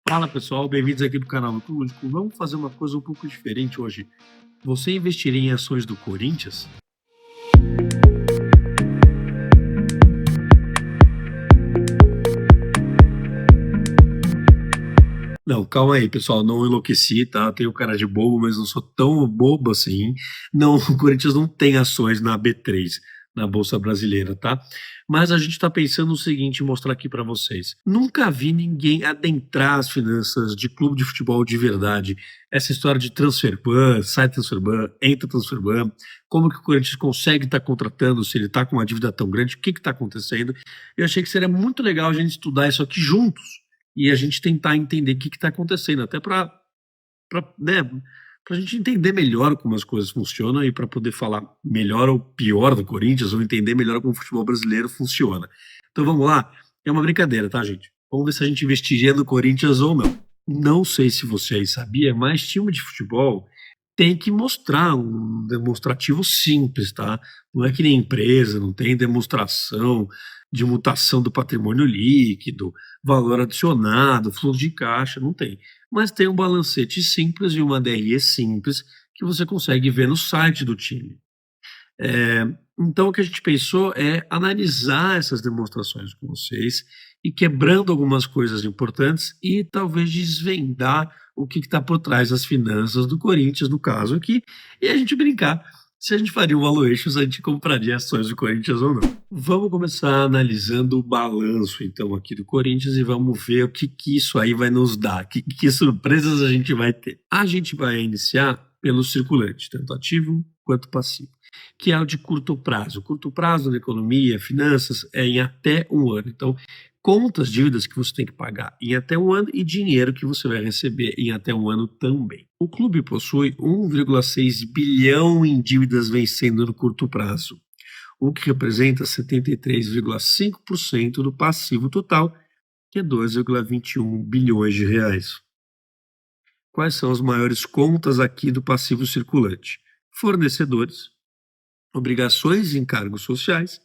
Fala pessoal, bem-vindos aqui do canal Muito Lúdico. Vamos fazer uma coisa um pouco diferente hoje. Você investiria em ações do Corinthians? Não, calma aí, pessoal, não enlouqueci, tá? Tenho cara de bobo, mas não sou tão bobo assim. Não, o Corinthians não tem ações na B3, na Bolsa Brasileira, tá? Mas a gente tá pensando o seguinte, mostrar aqui para vocês. Nunca vi ninguém adentrar as finanças de clube de futebol de verdade. Essa história de transfer ban, sai transfer ban, entra transfer ban, como que o Corinthians consegue estar contratando se ele tá com uma dívida tão grande, o que que tá acontecendo? Eu achei que seria muito legal a gente estudar isso aqui juntos e a gente tentar entender o que está acontecendo, até para né, a gente entender melhor como as coisas funcionam e para poder falar melhor ou pior do Corinthians, ou entender melhor como o futebol brasileiro funciona. Então vamos lá, é uma brincadeira, tá, gente? Vamos ver se a gente investiria no Corinthians ou não. Não sei se você aí sabia, mas time de futebol tem que mostrar um demonstrativo simples, tá? Não é que nem empresa, não tem demonstração de mutação do patrimônio líquido, valor adicionado, fluxo de caixa, não tem. Mas tem um balancete simples e uma DRE simples que você consegue ver no site do time. É, então, o que a gente pensou é analisar essas demonstrações com vocês e quebrando algumas coisas importantes e talvez desvendar o que está por trás das finanças do Corinthians, no caso aqui, e a gente brincar se a gente faria um valuation, se a gente compraria ações do Corinthians ou não. Vamos começar analisando o balanço, então, aqui do Corinthians e vamos ver o que, que isso aí vai nos dar, que surpresas a gente vai ter. A gente vai iniciar pelo circulante, tanto ativo quanto passivo, que é o de curto prazo. Curto prazo na economia, finanças, é em até um ano. Então, contas, dívidas que você tem que pagar em até um ano e dinheiro que você vai receber em até um ano também. O clube possui 1,6 bilhão em dívidas vencendo no curto prazo, o que representa 73,5% do passivo total, que é 2,21 bilhões de reais. Quais são as maiores contas aqui do passivo circulante? Fornecedores, obrigações e encargos sociais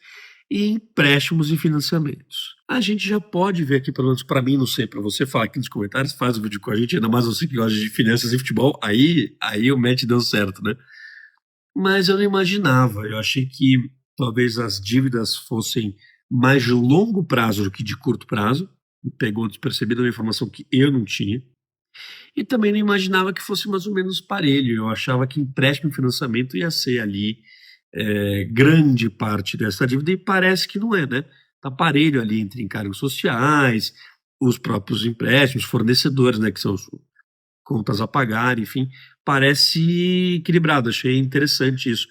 e empréstimos e financiamentos. A gente já pode ver aqui, pelo menos para mim, não sei, para você falar aqui nos comentários, faz o vídeo com a gente, ainda mais você que gosta de finanças e futebol, aí o match deu certo, né? Mas eu não imaginava, eu achei que talvez as dívidas fossem mais de longo prazo do que de curto prazo, me pegou despercebida uma informação que eu não tinha, e também não imaginava que fosse mais ou menos parelho, eu achava que empréstimo e financiamento ia ser ali grande parte dessa dívida, e parece que não é, né? Está parelho ali entre encargos sociais, os próprios empréstimos, fornecedores, né, que são as contas a pagar, enfim, parece equilibrado, achei interessante isso.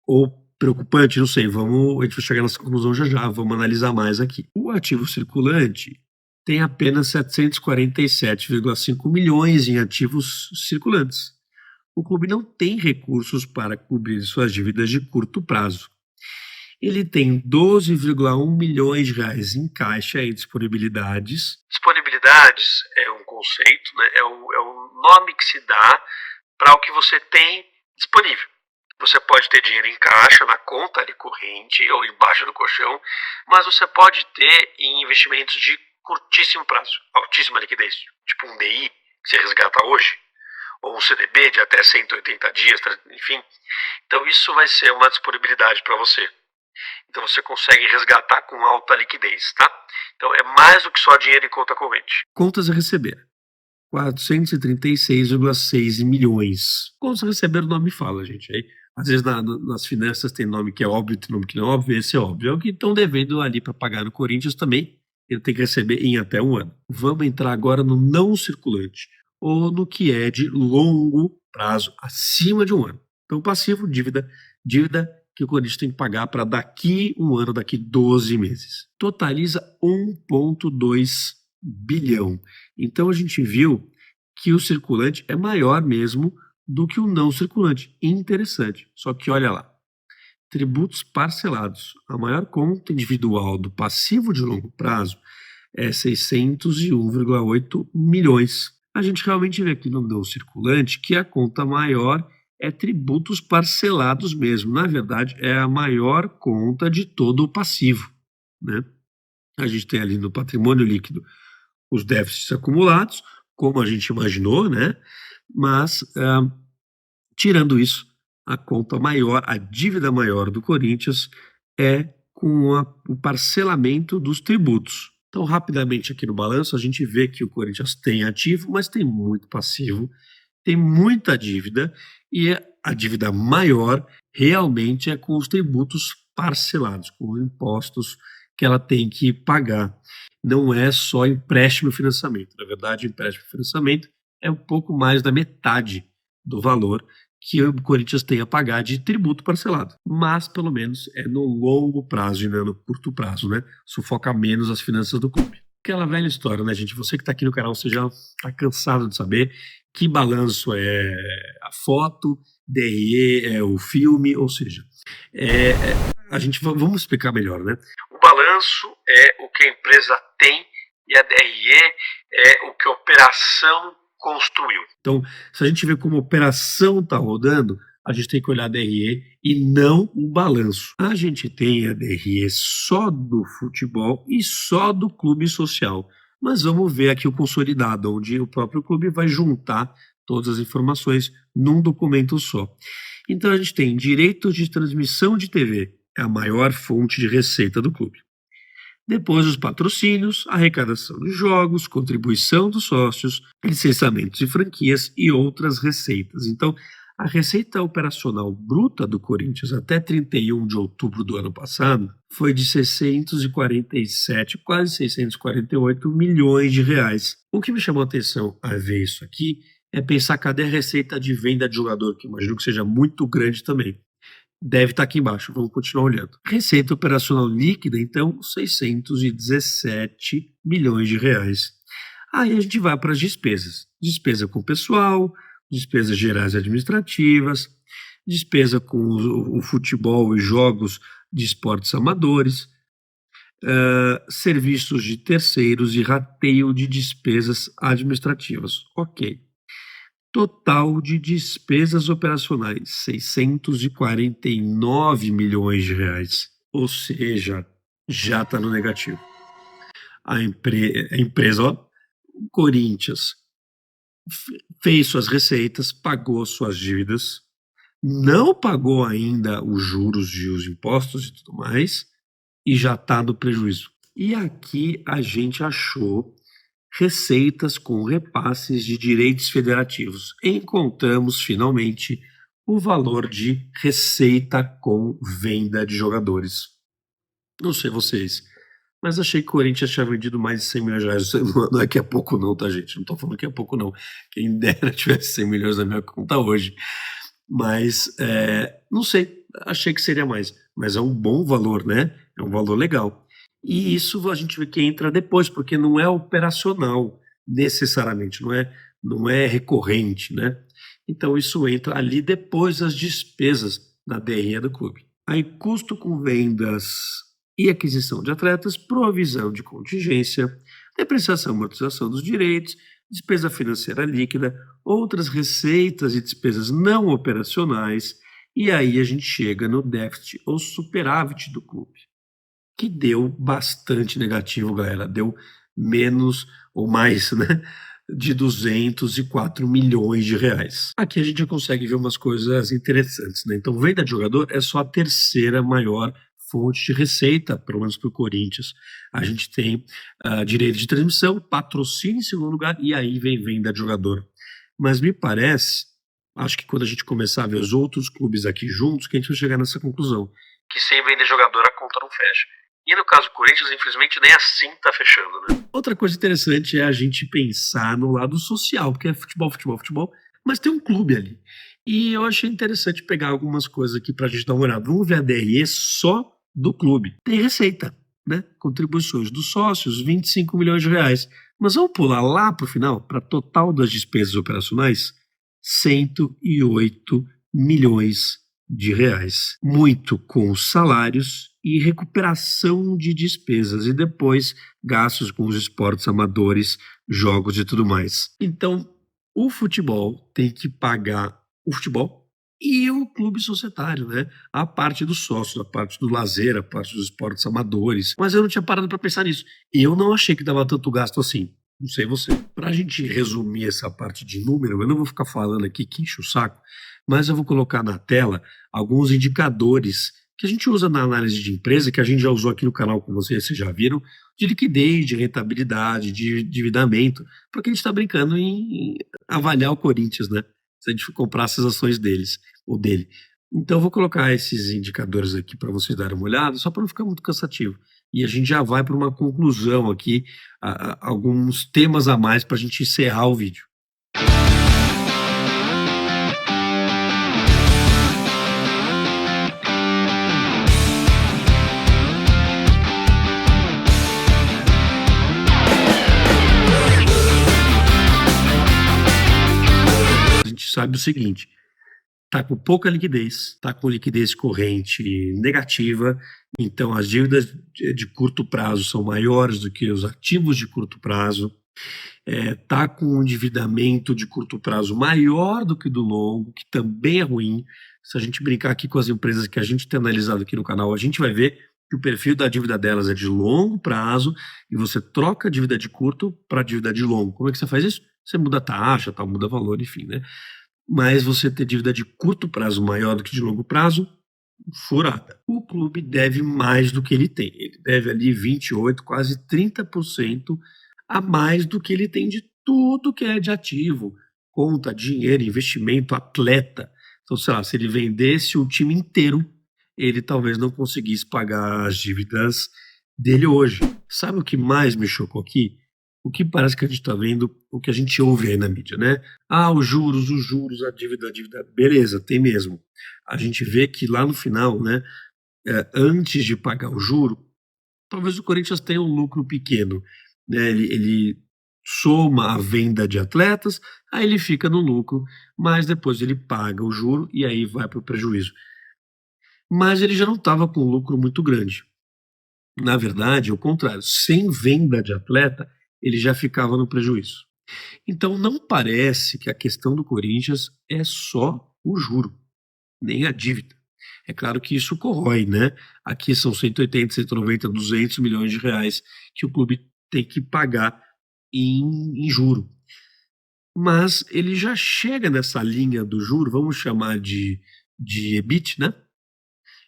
Ou preocupante, não sei, a gente vai chegar nessa conclusão já já, vamos analisar mais aqui. O ativo circulante tem apenas 747,5 milhões em ativos circulantes. O clube não tem recursos para cobrir suas dívidas de curto prazo. Ele tem 12,1 milhões de reais em caixa e disponibilidades. Disponibilidades é um conceito, né? É o nome que se dá para o que você tem disponível. Você pode ter dinheiro em caixa, na conta ali corrente ou embaixo do colchão, mas você pode ter em investimentos de curtíssimo prazo, altíssima liquidez, tipo um DI que você resgata hoje, ou um CDB de até 180 dias, enfim. Então isso vai ser uma disponibilidade para você. Então você consegue resgatar com alta liquidez, tá? Então é mais do que só dinheiro em conta corrente. Contas a receber. 436,6 milhões. Contas a receber o nome fala, gente. Aí, às vezes nas finanças tem nome que é óbvio, tem nome que não é óbvio, esse é óbvio. É o que estão devendo ali para pagar no Corinthians também. Ele tem que receber em até um ano. Vamos entrar agora no não circulante, ou no que é de longo prazo, acima de um ano. Então, passivo, dívida que o Corinthians tem que pagar para daqui um ano, daqui 12 meses. Totaliza 1,2 bilhão. Então a gente viu que o circulante é maior mesmo do que o não circulante. Interessante. Só que olha lá, tributos parcelados. A maior conta individual do passivo de longo prazo é 601,8 milhões. A gente realmente vê aqui no não circulante que a conta maior é tributos parcelados mesmo. Na verdade, é a maior conta de todo o passivo, né? A gente tem ali no patrimônio líquido os déficits acumulados, como a gente imaginou, né? Mas, tirando isso, a conta maior, a dívida maior do Corinthians é com o parcelamento dos tributos. Então, rapidamente aqui no balanço, a gente vê que o Corinthians tem ativo, mas tem muito passivo, tem muita dívida, e a dívida maior realmente é com os tributos parcelados, com os impostos que ela tem que pagar. Não é só empréstimo e financiamento. Na verdade, empréstimo e financiamento é um pouco mais da metade do valor que o Corinthians tem a pagar de tributo parcelado. Mas, pelo menos, é no longo prazo e não é no curto prazo, né? Sufoca menos as finanças do clube. Aquela velha história, né, gente? Você que está aqui no canal, você já está cansado de saber que balanço é a foto, DRE é o filme, ou seja, a gente vamos explicar melhor, né? O balanço é o que a empresa tem e a DRE é o que a operação construiu. Então, se a gente vê como a operação está rodando, a gente tem que olhar a DRE e não o balanço. A gente tem a DRE só do futebol e só do clube social. Mas vamos ver aqui o consolidado, onde o próprio clube vai juntar todas as informações num documento só. Então a gente tem direitos de transmissão de TV, é a maior fonte de receita do clube. Depois os patrocínios, arrecadação de jogos, contribuição dos sócios, licenciamentos e franquias e outras receitas. Então, a receita operacional bruta do Corinthians até 31 de outubro do ano passado foi de 647, quase 648 milhões de reais. O que me chamou a atenção a ver isso aqui é pensar cadê a receita de venda de jogador, que imagino que seja muito grande também. Deve estar aqui embaixo, vamos continuar olhando. Receita operacional líquida, então, 617 milhões de reais. Aí a gente vai para as despesas. Despesa com pessoal, despesas gerais e administrativas, despesa com o futebol e jogos de esportes amadores, serviços de terceiros e rateio de despesas administrativas. Ok. Total de despesas operacionais, 649 milhões de reais. Ou seja, já está no negativo. A empresa, ó, o Corinthians, fez suas receitas, pagou suas dívidas, não pagou ainda os juros e os impostos e tudo mais, e já está no prejuízo. E aqui a gente achou receitas com repasses de direitos federativos. Encontramos finalmente o valor de receita com venda de jogadores. Não sei vocês, mas achei que o Corinthians tinha vendido mais de 100 milhões de reais. Não é que é pouco não, tá, gente? Não tô falando que é pouco não. Quem dera tivesse 100 milhões na minha conta hoje. Mas, não sei, achei que seria mais. Mas é um bom valor, né? É um valor legal. E isso a gente vê que entra depois, porque não é operacional necessariamente, não é recorrente, né? Então isso entra ali depois das despesas da DRE do clube. Aí custo com vendas e aquisição de atletas, provisão de contingência, depreciação e amortização dos direitos, despesa financeira líquida, outras receitas e despesas não operacionais, e aí a gente chega no déficit ou superávit do clube, que deu bastante negativo, galera. Deu menos ou mais, né, de 204 milhões de reais. Aqui a gente já consegue ver umas coisas interessantes, né? Então, venda de jogador é só a terceira maior fonte de receita, pelo menos para o Corinthians. A gente tem direito de transmissão, patrocínio em segundo lugar, e aí vem venda de jogador. Mas me parece, acho que quando a gente começar a ver os outros clubes aqui juntos, que a gente vai chegar nessa conclusão, que sem vender jogador a conta não fecha. E no caso do Corinthians, infelizmente, nem assim tá fechando, né? Outra coisa interessante é a gente pensar no lado social, porque é futebol, futebol, futebol, mas tem um clube ali. E eu achei interessante pegar algumas coisas aqui pra gente dar uma olhada. Vamos ver a DRE só do clube. Tem receita, né? Contribuições dos sócios, 25 milhões de reais. Mas vamos pular lá pro final, para total das despesas operacionais, 108 milhões de reais. Muito com salários e recuperação de despesas e depois gastos com os esportes amadores, jogos e tudo mais. Então, o futebol tem que pagar o futebol e o clube societário, né? A parte dos sócios, a parte do lazer, a parte dos esportes amadores. Mas eu não tinha parado para pensar nisso. Eu não achei que dava tanto gasto assim. Não sei você. Para a gente resumir essa parte de número, eu não vou ficar falando aqui que enche o saco, mas eu vou colocar na tela alguns indicadores que a gente usa na análise de empresa, que a gente já usou aqui no canal com vocês já viram, de liquidez, de rentabilidade, de endividamento, porque a gente está brincando em avaliar o Corinthians, né? Se a gente for comprar essas ações deles, ou dele. Então, eu vou colocar esses indicadores aqui para vocês darem uma olhada, só para não ficar muito cansativo. E a gente já vai para uma conclusão aqui, alguns temas a mais para a gente encerrar o vídeo. A gente sabe o seguinte: está com pouca liquidez, está com liquidez corrente negativa, então as dívidas de curto prazo são maiores do que os ativos de curto prazo, está com um endividamento de curto prazo maior do que do longo, que também é ruim. Se a gente brincar aqui com as empresas que a gente tem analisado aqui no canal, a gente vai ver que o perfil da dívida delas é de longo prazo e você troca a dívida de curto para dívida de longo. Como é que você faz isso? Você muda a taxa, tal, muda valor, enfim, né? Mas você ter dívida de curto prazo maior do que de longo prazo, furada. O clube deve mais do que ele tem. Ele deve ali 28, quase 30% a mais do que ele tem de tudo que é de ativo. Conta, dinheiro, investimento, atleta. Então, sei lá, se ele vendesse o time inteiro, ele talvez não conseguisse pagar as dívidas dele hoje. Sabe o que mais me chocou aqui? O que parece que a gente está vendo, o que a gente ouve aí na mídia, né? Ah, os juros, a dívida, beleza, tem mesmo. A gente vê que lá no final, né, antes de pagar o juro, talvez o Corinthians tenha um lucro pequeno, né? Ele soma a venda de atletas, aí ele fica no lucro, mas depois ele paga o juro e aí vai para o prejuízo. Mas ele já não estava com um lucro muito grande. Na verdade, ao contrário, sem venda de atleta, ele já ficava no prejuízo. Então não parece que a questão do Corinthians é só o juro, nem a dívida. É claro que isso corrói, né? Aqui são 180, 190, 200 milhões de reais que o clube tem que pagar em juro. Mas ele já chega nessa linha do juro, vamos chamar de EBIT, né?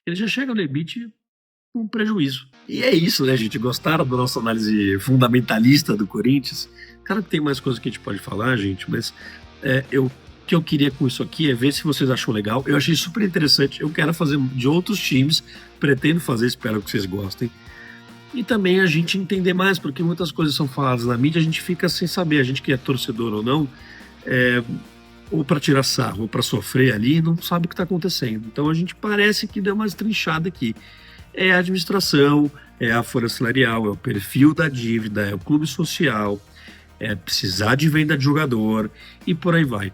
Ele já chega no EBIT com prejuízo. E é isso, né, gente? Gostaram da nossa análise fundamentalista do Corinthians? Claro que tem mais coisas que a gente pode falar, gente, mas o que eu queria com isso aqui é ver se vocês acham legal. Eu achei super interessante. Eu quero fazer de outros times, pretendo fazer, espero que vocês gostem. E também a gente entender mais, porque muitas coisas são faladas na mídia, a gente fica sem saber, a gente que é torcedor ou não, ou para tirar sarro, ou para sofrer ali, não sabe o que está acontecendo. Então a gente parece que deu uma estrinchada aqui. É a administração, é a folha salarial, é o perfil da dívida, é o clube social, é precisar de venda de jogador e por aí vai.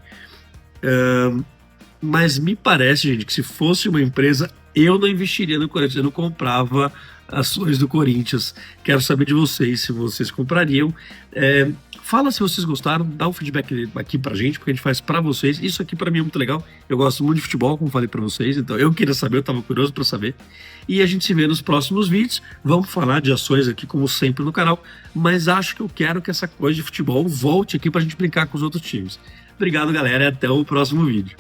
Mas me parece, gente, que se fosse uma empresa, eu não investiria no Corinthians, eu não comprava ações do Corinthians. Quero saber de vocês, se vocês comprariam. Fala se vocês gostaram, dá um feedback aqui pra gente, porque a gente faz pra vocês. Isso aqui pra mim é muito legal. Eu gosto muito de futebol, como falei pra vocês, então eu queria saber, eu tava curioso pra saber. E a gente se vê nos próximos vídeos. Vamos falar de ações aqui, como sempre, no canal, mas acho que eu quero que essa coisa de futebol volte aqui pra gente brincar com os outros times. Obrigado, galera, e até o próximo vídeo.